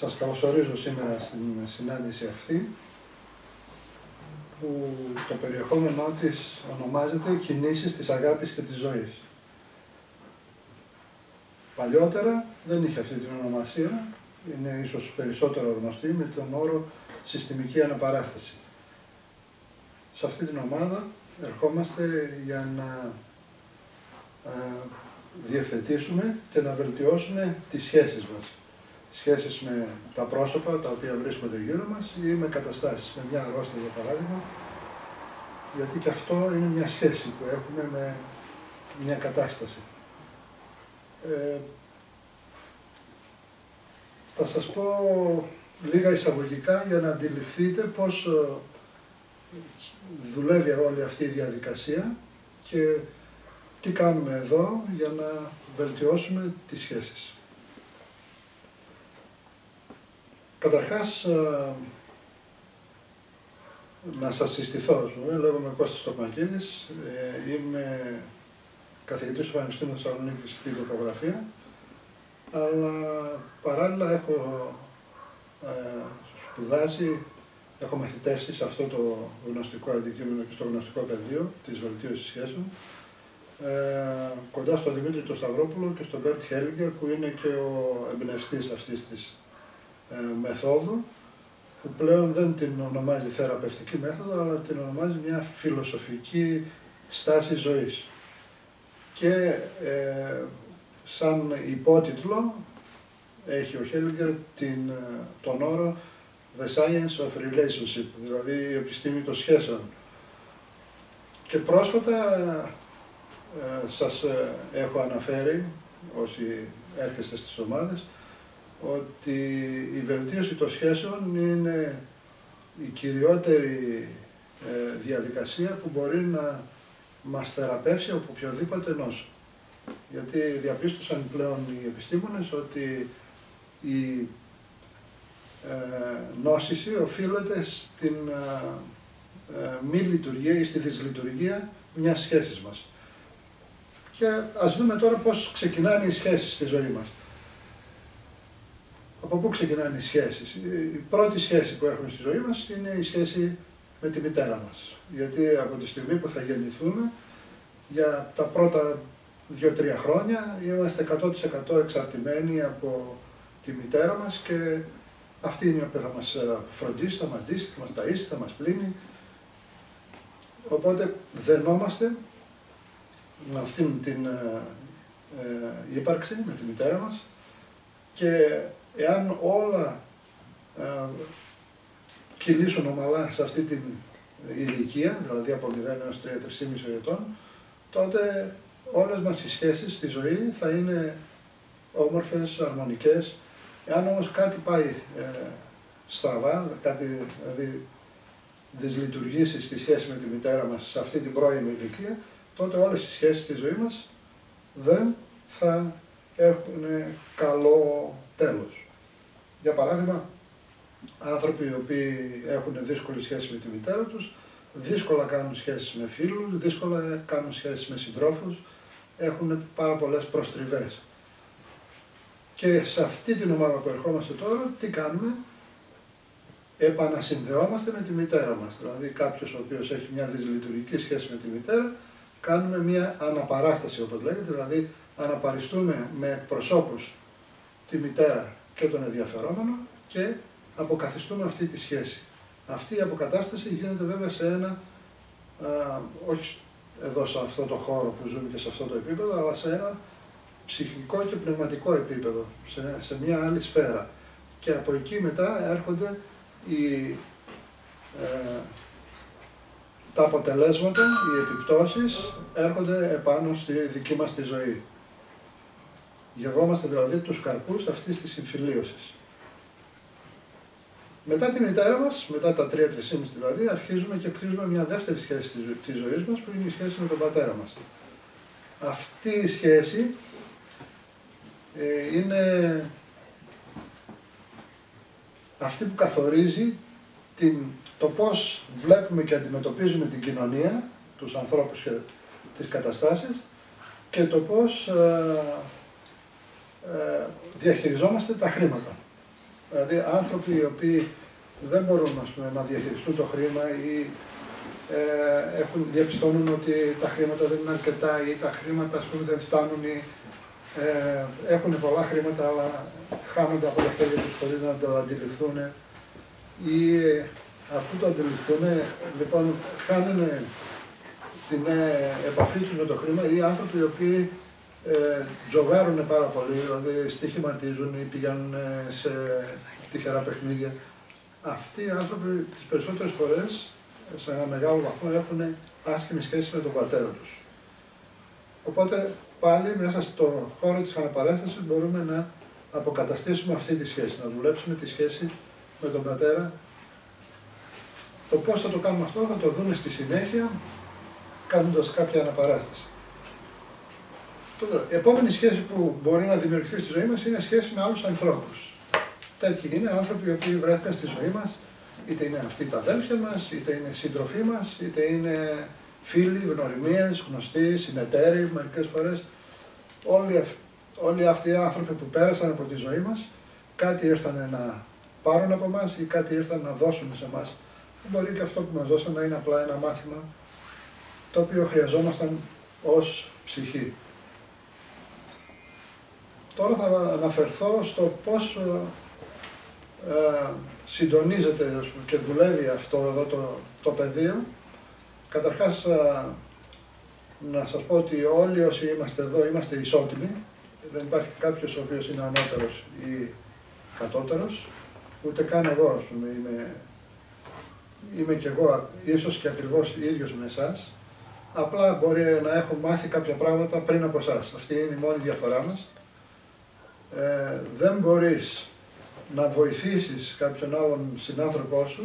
Σας καλωσορίζω σήμερα στην συνάντηση αυτή, που το περιεχόμενό της ονομάζεται «Κινήσεις της αγάπης και της ζωής». Παλιότερα δεν είχε αυτή την ονομασία, είναι ίσως περισσότερο γνωστή με τον όρο «συστημική αναπαράσταση». Σε αυτή την ομάδα ερχόμαστε για να διευθετήσουμε και να βελτιώσουμε τις σχέσεις μας. Σχέσεις με τα πρόσωπα τα οποία βρίσκονται γύρω μας ή με καταστάσεις, με μια αρρώστια για παράδειγμα, γιατί και αυτό είναι μια σχέση που έχουμε με μια κατάσταση. Θα σας πω λίγα εισαγωγικά για να αντιληφθείτε πώς δουλεύει όλη αυτή η διαδικασία και τι κάνουμε εδώ για να βελτιώσουμε τις σχέσεις. Καταρχάς, να σας συστηθώ, λέγομαι Κώστας Τοκμακίδης, είμαι καθηγητής του Πανεπιστήμιου Θεσσαλονίκης στη τοπογραφία, αλλά παράλληλα έχω σπουδάσει, έχω μαθητεύσει σε αυτό το γνωστικό αντικείμενο και στο γνωστικό πεδίο της βελτίωσης σχέσεων, κοντά στον Δημήτρη τον Σταυρόπουλο και στον Μπέρτ Χέλιγκερ, που είναι και ο εμπνευστής αυτής της μεθόδου, που πλέον δεν την ονομάζει θεραπευτική μέθοδο, αλλά την ονομάζει μια φιλοσοφική στάση ζωής. Και σαν υπότιτλο έχει ο Χέλιγκερ τον όρο «The Science of Relationship», δηλαδή η επιστήμη των σχέσεων. Και πρόσφατα σας έχω αναφέρει, όσοι έρχεστε στις ομάδες, ότι η βελτίωση των σχέσεων είναι η κυριότερη διαδικασία που μπορεί να μας θεραπεύσει από οποιοδήποτε νόσο. Γιατί διαπίστωσαν πλέον οι επιστήμονες ότι η νόσηση οφείλεται στην μη λειτουργία ή στη δυσλειτουργία μιας σχέσης μας. Και ας δούμε τώρα πώς ξεκινάνε οι σχέσεις στη ζωή μας. Από πού ξεκινάνε οι σχέσεις? Η πρώτη σχέση που έχουμε στη ζωή μας είναι η σχέση με τη μητέρα μας. Γιατί από τη στιγμή που θα γεννηθούμε, για τα πρώτα 2-3 χρόνια είμαστε 100% εξαρτημένοι από τη μητέρα μας και αυτή είναι η οποία θα μας φροντίσει, θα μας ντύσει, θα μας ταΐσει, θα μας πλύνει. Οπότε δενόμαστε με αυτήν την ύπαρξη, με τη μητέρα μας, και εάν όλα κυλήσουν ομαλά σε αυτή την ηλικία, δηλαδή από 0 έως 3-3,5 ετών, τότε όλες μας οι σχέσεις στη ζωή θα είναι όμορφες, αρμονικές. Εάν όμως κάτι πάει στραβά, κάτι δηλαδή δυσλειτουργήσει στη σχέση με τη μητέρα μας σε αυτή την πρώιμη ηλικία, τότε όλες οι σχέσεις στη ζωή μας δεν θα έχουν καλό τέλος. Για παράδειγμα, άνθρωποι οι οποίοι έχουν δύσκολη σχέση με τη μητέρα τους, δύσκολα κάνουν σχέσεις με φίλους, δύσκολα κάνουν σχέσεις με συντρόφους, έχουν πάρα πολλές προστριβές. Και σε αυτή την ομάδα που ερχόμαστε τώρα, τι κάνουμε? Επανασυνδεόμαστε με τη μητέρα μας. Δηλαδή κάποιος ο οποίος έχει μια δυσλειτουργική σχέση με τη μητέρα, κάνουμε μια αναπαράσταση, όπως λέγεται, δηλαδή αναπαριστούμε με εκπροσώπους τη μητέρα και τον ενδιαφερόμενο και αποκαθιστούμε αυτή τη σχέση. Αυτή η αποκατάσταση γίνεται βέβαια σε ένα, όχι εδώ σε αυτό το χώρο που ζούμε και σε αυτό το επίπεδο, αλλά σε ένα ψυχικό και πνευματικό επίπεδο, σε μια άλλη σφαίρα. Και από εκεί μετά έρχονται τα αποτελέσματα, οι επιπτώσεις έρχονται επάνω στη δική μας τη ζωή. Γευόμαστε δηλαδή τους καρπούς αυτής της συμφιλίωσης. Μετά τη μητέρα μας, μετά τα 3-3,5 δηλαδή, αρχίζουμε και κτίζουμε μια δεύτερη σχέση της ζωής μας, που είναι η σχέση με τον πατέρα μας. Αυτή η σχέση είναι αυτή που καθορίζει το πώς βλέπουμε και αντιμετωπίζουμε την κοινωνία, τους ανθρώπους και τις καταστάσεις, και το πώς διαχειριζόμαστε τα χρήματα. Δηλαδή άνθρωποι οι οποίοι δεν μπορούν να διαχειριστούν το χρήμα ή διαπιστώνουν ότι τα χρήματα δεν είναι αρκετά ή τα χρήματα δεν φτάνουν ή έχουν πολλά χρήματα αλλά χάνονται από τα χέρια τους χωρίς να το αντιληφθούν ή αφού το αντιληφθούν, λοιπόν, χάνουν την επαφή τους με το χρήμα ή άνθρωποι οι οποίοι τζογάρουν πάρα πολύ, δηλαδή στοιχηματίζουν ή πηγαίνουν σε τυχερά παιχνίδια. Αυτοί οι άνθρωποι τις περισσότερες φορές, σε ένα μεγάλο βαθμό, έχουν άσχημη σχέση με τον πατέρα τους. Οπότε πάλι μέσα στο χώρο της αναπαράστασης μπορούμε να αποκαταστήσουμε αυτή τη σχέση, να δουλέψουμε τη σχέση με τον πατέρα. Το πώς θα το κάνουμε αυτό θα το δούμε στη συνέχεια, κάνοντας κάποια αναπαράσταση. Η επόμενη σχέση που μπορεί να δημιουργηθεί στη ζωή μας είναι σχέση με άλλους ανθρώπους. Τέτοιοι είναι άνθρωποι οι οποίοι βρέθηκαν στη ζωή μας, είτε είναι αυτοί τα αδέλφια μας, είτε είναι σύντροφοί μας, είτε είναι φίλοι, γνωριμίες, γνωστοί, συνεταίροι μερικές φορές. Όλοι αυτοί οι άνθρωποι που πέρασαν από τη ζωή μας, κάτι ήρθαν να πάρουν από εμάς ή κάτι ήρθαν να δώσουν σε εμάς. Μπορεί και αυτό που μας δώσαν να είναι απλά ένα μάθημα το οποίο χρειαζόμασταν ως ψυχή. Τώρα θα αναφερθώ στο πώς συντονίζεται και δουλεύει αυτό εδώ το πεδίο. Καταρχάς, να σας πω ότι όλοι όσοι είμαστε εδώ είμαστε ισότιμοι. Δεν υπάρχει κάποιος ο οποίος είναι ανώτερος ή κατώτερος. Ούτε καν εγώ, ας πούμε, είμαι κι εγώ ίσως και ακριβώς ίδιος με εσάς. Απλά μπορεί να έχω μάθει κάποια πράγματα πριν από εσάς. Αυτή είναι η μόνη διαφορά μας. Δεν μπορείς να βοηθήσεις κάποιον άλλον συνάνθρωπό σου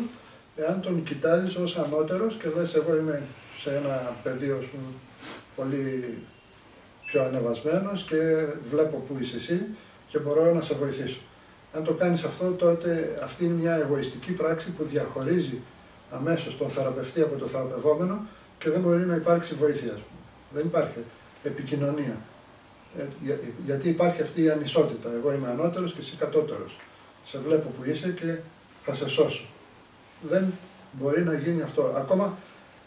εάν τον κοιτάζεις ως ανώτερος και λες εγώ είμαι σε ένα πεδίο πολύ πιο ανεβασμένος και βλέπω που είσαι εσύ και μπορώ να σε βοηθήσω. Αν το κάνεις αυτό, τότε αυτή είναι μια εγωιστική πράξη που διαχωρίζει αμέσως τον θεραπευτή από τον θεραπευόμενο και δεν μπορεί να υπάρξει βοήθεια. Δεν υπάρχει επικοινωνία. Γιατί υπάρχει αυτή η ανισότητα. Εγώ είμαι ανώτερος και εσύ κατώτερος. Σε βλέπω που είσαι και θα σε σώσω. Δεν μπορεί να γίνει αυτό.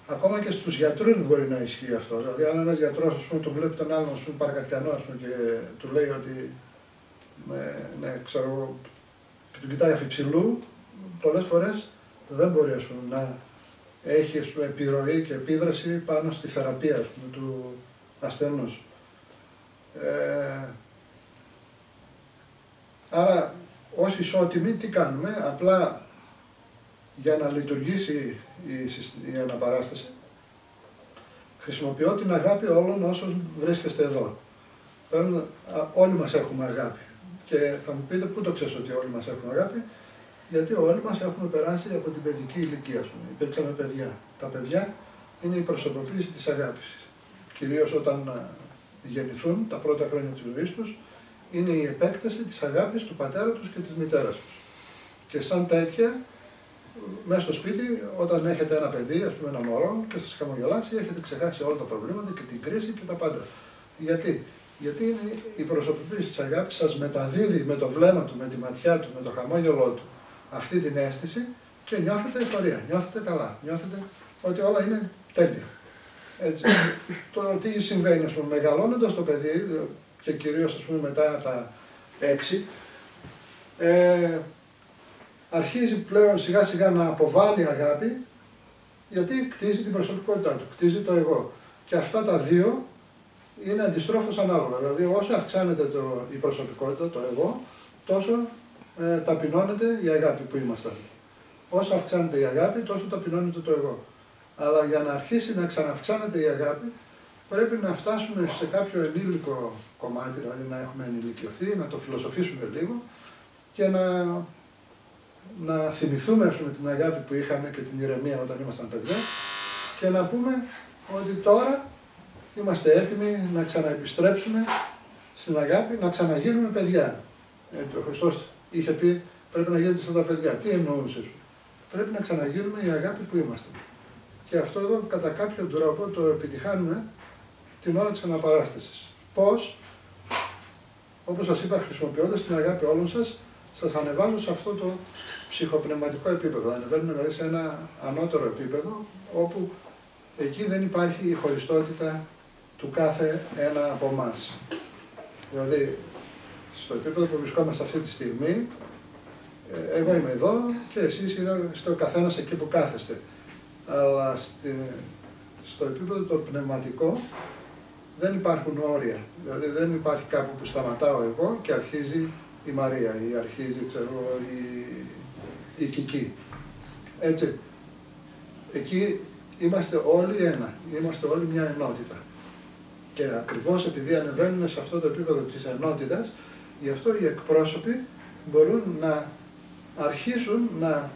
Ακόμα και στους γιατρούς μπορεί να ισχύει αυτό. Δηλαδή, αν ένας γιατρός τον βλέπει τον άλλον παρακατιανό και του λέει ότι ναι, ξέρω, και του κοιτάει αφιψηλού, πολλές φορές δεν μπορεί να έχει επιρροή και επίδραση πάνω στη θεραπεία του ασθενούς. Άρα, ως ισότιμοι τι κάνουμε? Απλά για να λειτουργήσει η αναπαράσταση, χρησιμοποιώ την αγάπη όλων όσων βρίσκεστε εδώ. Όλοι μας έχουμε αγάπη. Και θα μου πείτε πού το ξέρεις ότι όλοι μας έχουμε αγάπη? Γιατί όλοι μας έχουμε περάσει από την παιδική ηλικία, ας πούμε. Υπήρξαμε παιδιά. Τα παιδιά είναι η προσωποποίηση της αγάπης. Κυρίως όταν γεννηθούν, τα πρώτα χρόνια της ζωής τους, είναι η επέκταση της αγάπης του πατέρα τους και της μητέρας τους. Και σαν τέτοια, μέσα στο σπίτι, όταν έχετε ένα παιδί, ας πούμε ένα μωρό, και σας χαμογελάσει, έχετε ξεχάσει όλα τα προβλήματα και την κρίση και τα πάντα. Γιατί είναι η προσωποποίηση της αγάπης, σας μεταδίδει με το βλέμμα του, με τη ματιά του, με το χαμόγελό του αυτή την αίσθηση και νιώθετε εφορία, νιώθετε καλά, νιώθετε ότι όλα είναι τέλεια. Έτσι. Τώρα τι συμβαίνει, ας πούμε, μεγαλώνοντας το παιδί και κυρίως, ας πούμε, μετά τα 6, αρχίζει πλέον σιγά σιγά να αποβάλει αγάπη, γιατί κτίζει την προσωπικότητά του, κτίζει το εγώ. Και αυτά τα δύο είναι αντιστρόφως ανάλογα. Δηλαδή, όσο αυξάνεται η προσωπικότητα, το εγώ, τόσο ταπεινώνεται η αγάπη που ήμασταν. Όσο αυξάνεται η αγάπη, τόσο ταπεινώνεται το εγώ. Αλλά για να αρχίσει να ξαναυξάνεται η αγάπη, πρέπει να φτάσουμε σε κάποιο ενήλικο κομμάτι, δηλαδή να έχουμε ενηλικιωθεί, να το φιλοσοφήσουμε λίγο και να θυμηθούμε, ας πούμε, την αγάπη που είχαμε και την ηρεμία όταν ήμασταν παιδιά και να πούμε ότι τώρα είμαστε έτοιμοι να ξαναεπιστρέψουμε στην αγάπη, να ξαναγίνουμε παιδιά. Ο Χριστός είχε πει πρέπει να γίνετε σαν τα παιδιά. Τι εννοούσε? Πρέπει να ξαναγίνουμε η αγάπη που είμαστε. Και αυτό εδώ κατά κάποιο τρόπο το επιτυχάνουμε την ώρα της αναπαράστασης. Πώς? Όπως σας είπα, χρησιμοποιώντας την αγάπη όλων σας σας ανεβάζω σε αυτό το ψυχοπνευματικό επίπεδο. Ανεβαίνουμε δηλαδή σε ένα ανώτερο επίπεδο, όπου εκεί δεν υπάρχει η χωριστότητα του κάθε ένα από εμάς. Δηλαδή, στο επίπεδο που βρισκόμαστε αυτή τη στιγμή, εγώ είμαι εδώ και εσείς είστε ο καθένας εκεί που κάθεστε. Αλλά στο επίπεδο το πνευματικό δεν υπάρχουν όρια. Δηλαδή δεν υπάρχει κάπου που σταματάω εγώ και αρχίζει η Μαρία ή αρχίζει, ξέρω, η Κική. Έτσι. Εκεί είμαστε όλοι ένα. Είμαστε όλοι μια ενότητα. Και ακριβώς επειδή ανεβαίνουν σε αυτό το επίπεδο της ενότητας, γι' αυτό οι εκπρόσωποι μπορούν να αρχίσουν να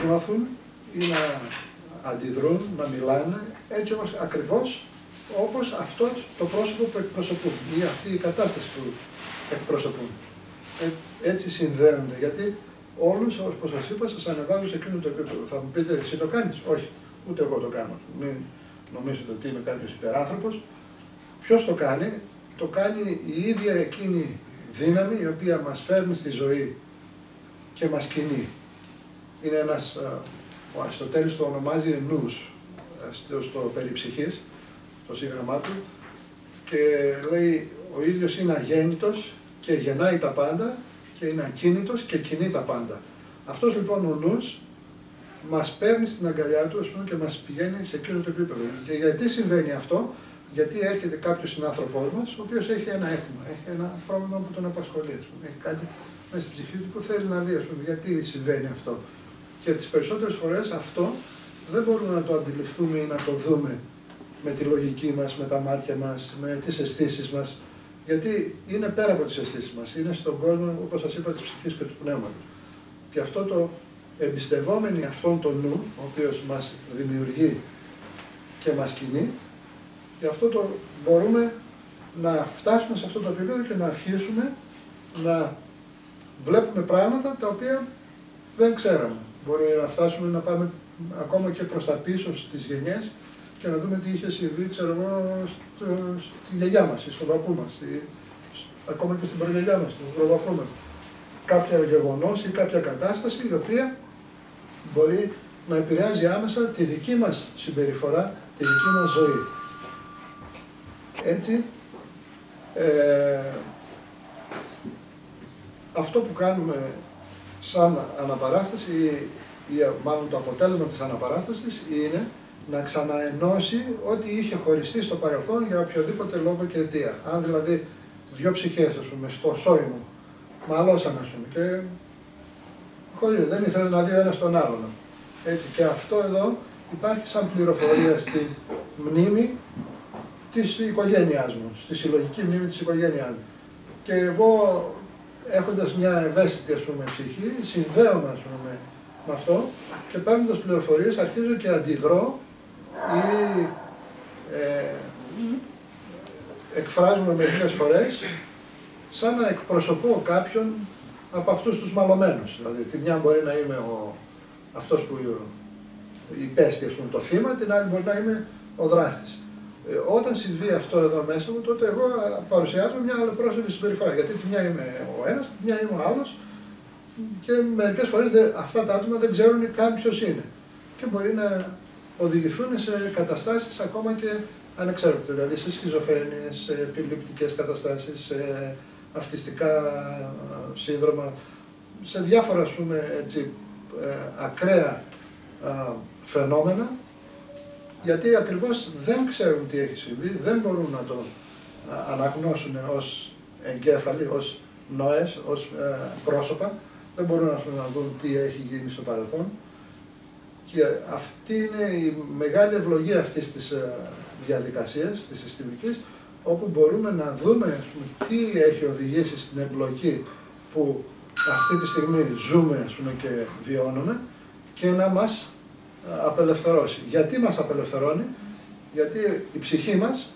νιώθουν ή να αντιδρούν, να μιλάνε, έτσι όμως ακριβώς όπως αυτός το πρόσωπο που εκπροσωπούν ή αυτή η κατάσταση που εκπροσωπούν. Έτσι συνδέονται, γιατί όλους, όπως σας είπα, σας ανεβάζω σε εκείνο το επίπεδο. Θα μου πείτε, εσύ το κάνεις? Όχι, ούτε εγώ το κάνω. Μην νομίζετε ότι είμαι κάποιος υπεράνθρωπος. Ποιος το κάνει? Το κάνει η ίδια εκείνη δύναμη η οποία μας φέρνει στη ζωή και μας κινεί. Είναι ένας, ο Αριστοτέλης το ονομάζει νους, στο περί ψυχής, το σύγγραμμά του, και λέει ο ίδιος είναι αγέννητος και γεννάει τα πάντα και είναι ακίνητος και κινεί τα πάντα. Αυτός λοιπόν ο νους μας παίρνει στην αγκαλιά του, ας πούμε, και μας πηγαίνει σε εκείνο το επίπεδο. Και γιατί συμβαίνει αυτό? Γιατί έρχεται κάποιος συνάνθρωπός μας, ο οποίος έχει ένα αίτημα, έχει ένα πρόβλημα που τον απασχολεί, ας πούμε. Έχει κάτι μέσα στην ψυχή του που θέλει να δει, ας πούμε, γιατί συμβαίνει αυτό. Και τις περισσότερες φορές αυτό δεν μπορούμε να το αντιληφθούμε ή να το δούμε με τη λογική μας, με τα μάτια μας, με τις αισθήσεις μας, γιατί είναι πέρα από τις αισθήσεις μας, είναι στον κόσμο, όπως σας είπα, της ψυχής και του πνεύματος. Και αυτό το εμπιστευόμενοι αυτόν τον νου, ο οποίος μας δημιουργεί και μας κινεί, γι' αυτό το μπορούμε να φτάσουμε σε αυτό το επίπεδο και να αρχίσουμε να βλέπουμε πράγματα τα οποία δεν ξέραμε. Μπορεί να φτάσουμε να πάμε ακόμα και προς τα πίσω στις γενιές και να δούμε τι είχε συμβεί, ξέρω εγώ, στη γιαγιά μας, στον παππού μας, ακόμα και στην προγιαγιά μας, στον προπαππού μας. Κάποια γεγονός ή κάποια κατάσταση η οποία μπορεί να επηρεάζει άμεσα τη δική μας συμπεριφορά, τη δική μας ζωή. Έτσι, αυτό που κάνουμε σαν αναπαράσταση, ή μάλλον το αποτέλεσμα της αναπαράστασης, είναι να ξαναενώσει ό,τι είχε χωριστεί στο παρελθόν για οποιοδήποτε λόγο και αιτία. Αν δηλαδή δύο ψυχές, ας πούμε, στο σόι μου, μαλώσαν, ας πούμε, και δεν ήθελε να δει ο ένας τον άλλον. Έτσι, και αυτό εδώ υπάρχει σαν πληροφορία στη μνήμη της οικογένειάς μου, στη συλλογική μνήμη της οικογένειάς μου. Και εγώ, έχοντας μια ευαίσθητη, ας πούμε, ψυχή, συνδέομαι, ας πούμε, με αυτό και παίρνοντας πληροφορίες αρχίζω και αντιδρώ ή εκφράζομαι μερικές φορές σαν να εκπροσωπώ κάποιον από αυτούς τους μαλωμένους. Δηλαδή, τη μια μπορεί να είμαι αυτός που υπέστη, ας πούμε, το θύμα, την άλλη μπορεί να είμαι ο δράστης. Όταν συμβεί αυτό εδώ μέσα μου, τότε εγώ παρουσιάζω μια αλλοπρόσωπη συμπεριφορά. Γιατί τη μια είμαι ο ένας, τη μια είμαι ο άλλος, και μερικές φορές αυτά τα άτομα δεν ξέρουν καν ποιος είναι. Και μπορεί να οδηγηθούν σε καταστάσεις ακόμα και ανεξάρτητες, δηλαδή σε σχιζοφρένειες, σε επιληπτικές καταστάσεις, σε αυτιστικά σύνδρομα, σε διάφορα, ας πούμε, έτσι, ακραία φαινόμενα, γιατί ακριβώς δεν ξέρουν τι έχει συμβεί, δεν μπορούν να το αναγνώσουν ως εγκέφαλοι, ως νοές, ως πρόσωπα, δεν μπορούν να δουν τι έχει γίνει στο παρελθόν. Και αυτή είναι η μεγάλη ευλογία αυτής της διαδικασίας, της συστημικής, όπου μπορούμε να δούμε, ας πούμε, τι έχει οδηγήσει στην εμπλοκή που αυτή τη στιγμή ζούμε, ας πούμε, και βιώνουμε, και να μας απελευθερώσει. Γιατί μας απελευθερώνει? Γιατί η ψυχή μας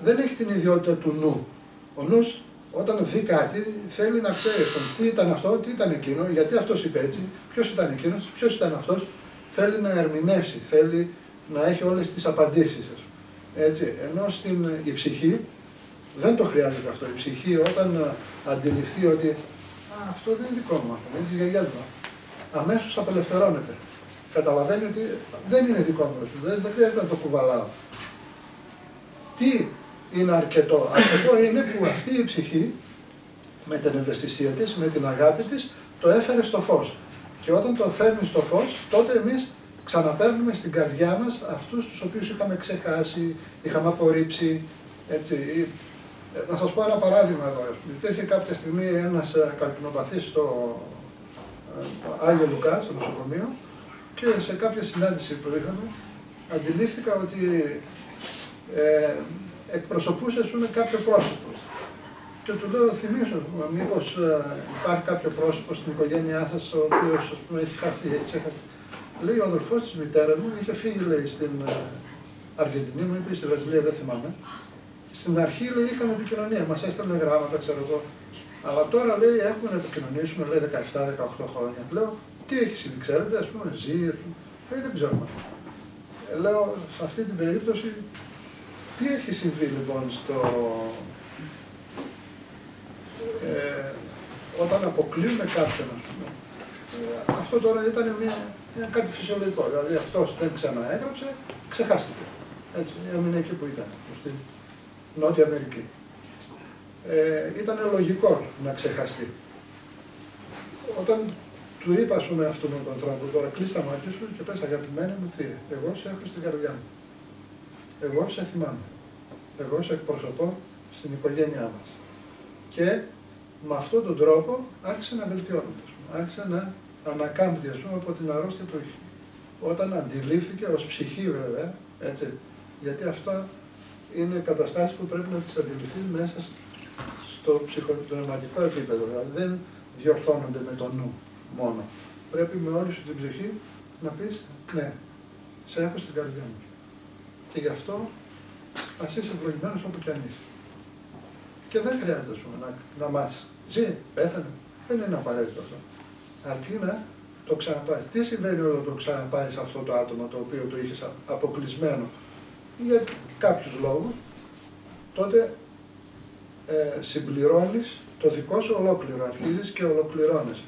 δεν έχει την ιδιότητα του νου. Ο νους, όταν δει κάτι, θέλει να ξέρει τι ήταν αυτό, τι ήταν εκείνο, γιατί αυτός είπε έτσι, ποιος ήταν εκείνος, ποιος ήταν αυτός. Θέλει να ερμηνεύσει, θέλει να έχει όλες τις απαντήσεις. Έτσι, ενώ η ψυχή δεν το χρειάζεται αυτό. Η ψυχή, όταν αντιληφθεί ότι αυτό δεν είναι δικό μου, είναι της γιαγιάς μου. Αμέσως απελευθερώνεται. Καταλαβαίνει ότι δεν είναι δικό μου, δεν χρειάζεται να το κουβαλάω. Τι είναι αρκετό? Αρκετό είναι που αυτή η ψυχή, με την ευαισθησία της, με την αγάπη της, το έφερε στο φως. Και όταν το φέρνει στο φως, τότε εμείς ξαναπαίρνουμε στην καρδιά μας αυτούς τους οποίους είχαμε ξεχάσει, είχαμε απορρίψει. Έτσι. Να σας πω ένα παράδειγμα εδώ. Υπήρχε κάποια στιγμή ένας καρκινοπαθής στο Άγιο Λουκά, στο νοσοκομείο, και σε κάποια συνάντηση που είχαμε, αντιλήφθηκα ότι εκπροσωπούσε, ας πούμε, κάποιο πρόσωπο. Και του λέω, θυμίζω, μήπως υπάρχει κάποιο πρόσωπο στην οικογένειά σας, ο οποίος, ας πούμε, έχει χαθεί, έτσι. Λέει, ο αδελφός της μητέρας μου είχε φύγει, λέει, στην Αργεντινή, μου είπε, στη Βραζιλία, δεν θυμάμαι. Στην αρχή, λέει, είχαμε επικοινωνία, μας έστελνε γράμματα, ξέρω εγώ. Αλλά τώρα, λέει, έχουμε να επικοινωνήσουμε, λέει, 17-18 χρόνια. Λέω, τι έχει συμβεί, ξέρετε, ας πούμε, ζει, λέει, δεν ξέρουμε. Λέω, σε αυτή την περίπτωση, τι έχει συμβεί, λοιπόν, όταν αποκλείουμε κάποιον, ας πούμε. Αυτό τώρα ήταν κάτι φυσιολογικό, δηλαδή αυτός δεν ξαναέγραψε, ξεχάστηκε. Έτσι, έμεινε εκεί που ήταν, στην Νότια Αμερική. Ήταν λογικό να ξεχαστεί. Όταν του είπα, ας πούμε, αυτόν τον άνθρωπο, τώρα κλείσει τα μάτια σου και πες, αγαπημένη μου θεία, εγώ σε έχω στην καρδιά μου. Εγώ σε θυμάμαι. Εγώ σε εκπροσωπώ στην οικογένειά μας. Και με αυτόν τον τρόπο άρχισε να βελτιώνεται, άρχισε να ανακάμπτει, ας πούμε, από την αρρώστια που είχε. Όταν αντιλήφθηκε, ως ψυχή βέβαια, έτσι, γιατί αυτά είναι καταστάσεις που πρέπει να τις αντιληφθεί μέσα στο ψυχοπνευματικό επίπεδο, δηλαδή δεν διορθώνονται με το νου μόνο. Πρέπει με όλη σου την ψυχή να πεις, ναι, σε έχω στην καρδιά μου. Και γι' αυτό ας είσαι ευλογημένος όπου κι αν είσαι. Και δεν χρειάζεται, ας πούμε, να μάθεις. Ζει, πέθανε. Δεν είναι απαραίτητο αυτό. Αρκεί να το ξαναπάρεις. Τι συμβαίνει όταν το ξαναπάρεις αυτό το άτομο το οποίο το είχες αποκλεισμένο για κάποιους λόγους, τότε συμπληρώνεις το δικό σου ολόκληρο. Αρχίζεις και ολοκληρώνεις.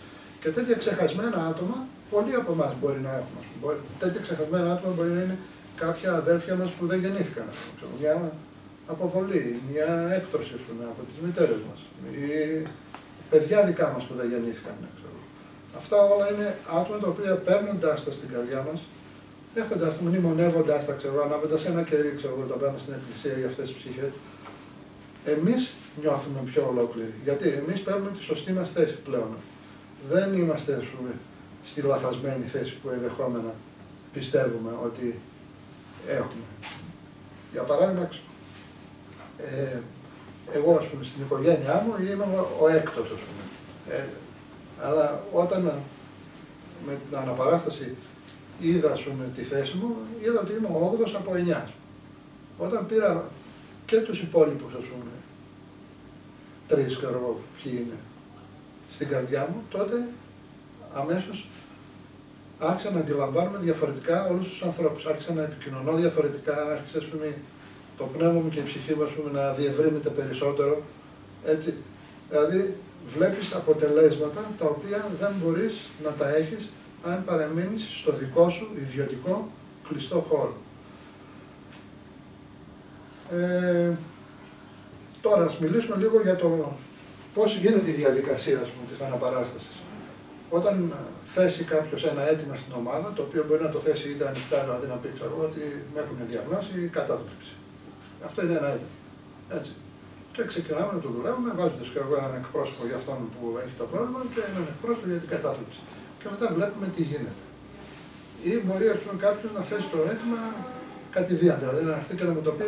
Και τέτοια ξεχασμένα άτομα, πολλοί από εμάς μπορεί να έχουμε. Τέτοια ξεχασμένα άτομα μπορεί να είναι κάποια αδέλφια μας που δεν γεννήθηκαν. Μια αποβολή, μια έκτρωση, ας πούμε, από τις μητέρες μας. Ή παιδιά δικά μας που δεν γεννήθηκαν. Αυτά όλα είναι άτομα τα οποία παίρνοντας τα στην καρδιά μας, έχοντας τα, μνημονεύοντας τα, ανάβοντας ένα κερί, τα παίρνουμε στην εκκλησία για αυτές τις ψυχές, εμείς νιώθουμε πιο ολόκληροι. Γιατί εμείς παίρνουμε τη σωστή μας θέση πλέον. Δεν είμαστε, ας πούμε, στη λαθασμένη θέση που ενδεχόμενα πιστεύουμε ότι έχουμε. Για παράδειγμα, εγώ, ας πούμε, στην οικογένειά μου είμαι ο έκτος, ας πούμε. Αλλά όταν με την αναπαράσταση είδα, ας πούμε, τη θέση μου, είδα ότι είμαι ο 8ος από 9. Όταν πήρα και τους υπόλοιπους, ας πούμε, 3, ξέρω εγώ ποιοι είναι, στην καρδιά μου, τότε αμέσως άρχισα να αντιλαμβάνομαι διαφορετικά όλους τους ανθρώπους. Άρχισα να επικοινωνώ διαφορετικά, άρχισα, ας πούμε, το πνεύμα μου και η ψυχή μου, ας πούμε, να διευρύνεται περισσότερο. Έτσι. Δηλαδή, βλέπεις αποτελέσματα τα οποία δεν μπορείς να τα έχεις αν παραμείνεις στο δικό σου ιδιωτικό κλειστό χώρο. Τώρα, ας μιλήσουμε λίγο για το πώς γίνεται η διαδικασία, ας πούμε, της αναπαράστασης. Όταν θέσει κάποιος ένα αίτημα στην ομάδα, το οποίο μπορεί να το θέσει είτε ανοιχτά, δηλαδή να πει, ξέρω, ότι με έχουν διαγνώσει ή κατάθλιψη. Αυτό είναι ένα αίτημα. Έτσι. Και ξεκινάμε να το δουλεύουμε, βάζοντας και εγώ έναν εκπρόσωπο για αυτόν που έχει το πρόβλημα και έναν εκπρόσωπο για την κατάθλιψη. Και μετά βλέπουμε τι γίνεται. Ή μπορεί, ας πούμε, κάποιος να θέσει το αίτημα κατηδίαν, δηλαδή να έρθει και να μου το πει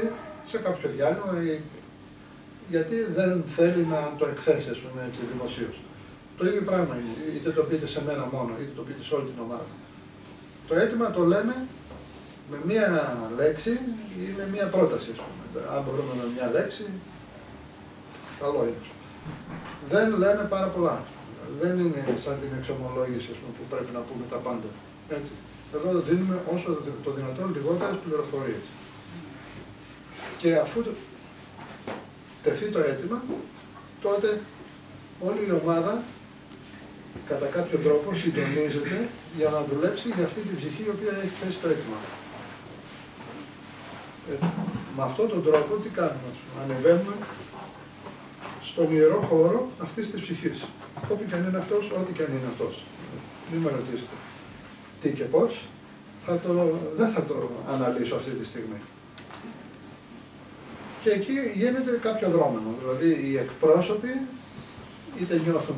σε κάποιο διάλειμμα, γιατί δεν θέλει να το εκθέσει, ας πούμε, έτσι, δημοσίως. Το ίδιο πράγμα είναι, είτε το πείτε σε μένα μόνο, είτε το πείτε σε όλη την ομάδα. Το αίτημα το λέμε με μία λέξη ή με μία πρόταση, ας πούμε. Αν μπορούμε με μία λέξη, καλό είναι. Δεν λέμε πάρα πολλά. Δεν είναι σαν την εξομολόγηση, ας πούμε, που πρέπει να πούμε τα πάντα. Έτσι. Εδώ δίνουμε όσο το δυνατόν λιγότερες πληροφορίες. Και αφού τεθεί το αίτημα, τότε όλη η ομάδα κατά κάποιο τρόπο συντονίζεται για να δουλέψει για αυτή την ψυχή η οποία έχει θέσει το αίτημα. Με αυτόν τον τρόπο τι κάνουμε, ανεβαίνουμε στον ιερό χώρο αυτής της ψυχής. Όπου και αν είναι αυτός, ό,τι και αν είναι αυτός. Μην με ρωτήσετε τι και πώς, δεν θα το αναλύσω αυτή τη στιγμή. Και εκεί γίνεται κάποιο δρόμενο, δηλαδή οι εκπρόσωποι είτε νιώθουν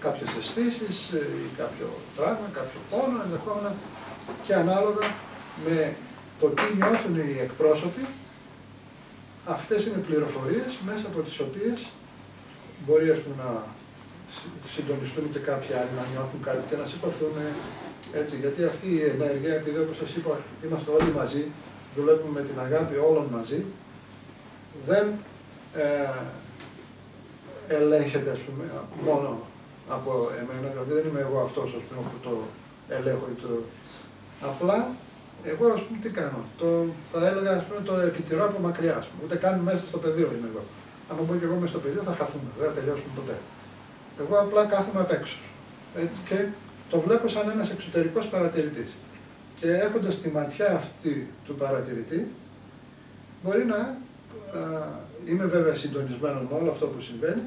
κάποιες αισθήσεις ή κάποιο πράγμα, κάποιο πόνο ενδεχόμενα και ανάλογα με το τι νιώθουν οι εκπρόσωποι, αυτές είναι πληροφορίες μέσα από τις οποίες μπορεί να συντονιστούν και κάποιοι άλλοι να νιώθουν κάτι και να σηκωθούν έτσι. Γιατί αυτή η ενέργεια, επειδή όπως σας είπα είμαστε όλοι μαζί, δουλεύουμε με την αγάπη όλων μαζί, δεν ελέγχεται μόνο από εμένα, δηλαδή δεν είμαι εγώ αυτός που το ελέγχω ή το... Απλά εγώ τι κάνω, θα έλεγα το επιτηρώ από μακριά, ούτε καν μέσα στο πεδίο είμαι εγώ. Αν μπω και εγώ μέσα στο πεδίο θα χαθούμε, δεν θα τελειώσουμε ποτέ. Εγώ απλά κάθομαι απ' έξω και το βλέπω σαν ένας εξωτερικός παρατηρητής. Και έχοντας τη ματιά αυτή του παρατηρητή, μπορεί να είμαι βέβαια συντονισμένο με όλο αυτό που συμβαίνει,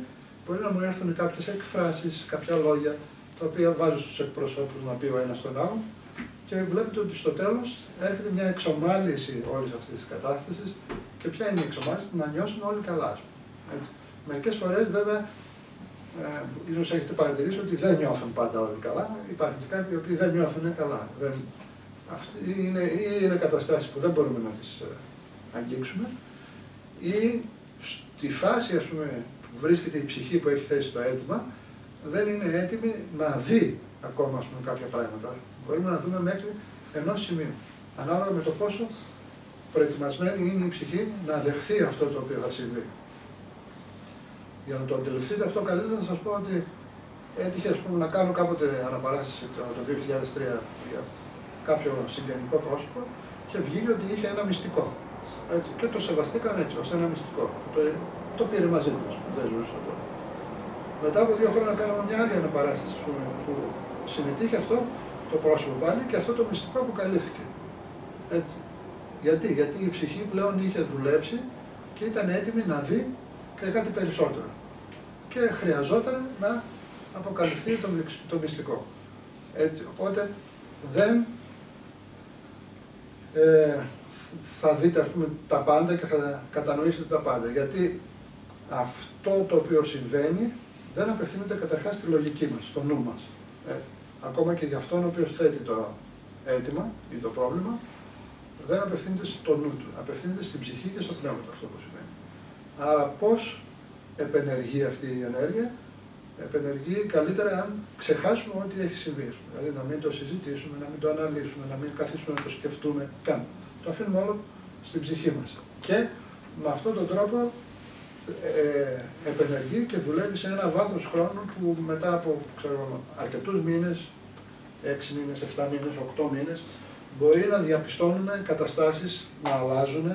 μπορεί να μου έρθουν κάποιες εκφράσεις, κάποια λόγια, τα οποία βάζω στους εκπροσώπους να πει ο ένας στον άλλον και βλέπετε ότι στο τέλος έρχεται μια εξομάλυση όλης αυτής της κατάστασης και ποια είναι η εξομάλυση, να νιώσουν όλοι καλά. Μερικές φορές βέβαια, ίσως έχετε παρατηρήσει ότι δεν νιώθουν πάντα όλοι καλά, υπάρχουν και κάποιοι που δεν νιώθουν καλά. Είναι καταστάσεις που δεν μπορούμε να τις αγγίξουμε ή στη φάση που βρίσκεται η ψυχή που έχει θέσει το αίτημα, δεν είναι έτοιμη να δει ακόμα κάποια πράγματα. Μπορούμε να δούμε μέχρι ενός σημείου, ανάλογα με το πόσο προετοιμασμένη είναι η ψυχή να δεχθεί αυτό το οποίο θα συμβεί. Για να το αντιληφθείτε αυτό καλύτερα θα σας πω ότι έτυχε να κάνω κάποτε αναπαράσταση το 2003 για κάποιο συγγενικό πρόσωπο και βγήκε ότι είχε ένα μυστικό. Έτσι, και το σεβαστήκαν έτσι, ως ένα μυστικό. Το πήρε μαζί του, δεν ζούσε αυτό. Μετά από 2 χρόνια κάναμε μια άλλη αναπαράσταση που συμμετείχε αυτό το πρόσωπο πάλι και αυτό το μυστικό αποκαλύφθηκε. Έτσι. Γιατί η ψυχή πλέον είχε δουλέψει και ήταν έτοιμη να δει και κάτι περισσότερο. Και χρειαζόταν να αποκαλυφθεί το μυστικό. Έτσι, οπότε δεν θα δείτε τα πάντα και θα κατανοήσετε τα πάντα. Γιατί αυτό το οποίο συμβαίνει δεν απευθύνεται καταρχάς στη λογική μας, στο νου μας. Ακόμα και για αυτόν ο οποίος θέτει το αίτημα ή το πρόβλημα, δεν απευθύνεται στο νου του, απευθύνεται στην ψυχή και στο πνεύμα του αυτό που συμβαίνει. Άρα πώς επενεργεί αυτή η ενέργεια? Επενεργεί καλύτερα αν ξεχάσουμε ό,τι έχει συμβεί. Δηλαδή να μην το συζητήσουμε, να μην το αναλύσουμε, να μην καθίσουμε να το σκεφτούμε καν. Το αφήνουμε όλο στην ψυχή μας. Και με αυτόν τον τρόπο επενεργεί και δουλεύει σε ένα βάθος χρόνου που μετά από αρκετούς μήνες, 6 μήνες, 7 μήνες, 8 μήνες, μπορεί να διαπιστώνουμε καταστάσεις να αλλάζουν,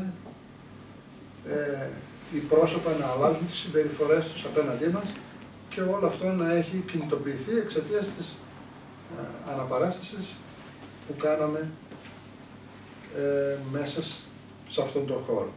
οι πρόσωπα να αλλάζουν τις συμπεριφορές τους απέναντί μας και όλο αυτό να έχει κινητοποιηθεί εξαιτίας της αναπαράστασης που κάναμε μέσα σε αυτόν τον χώρο.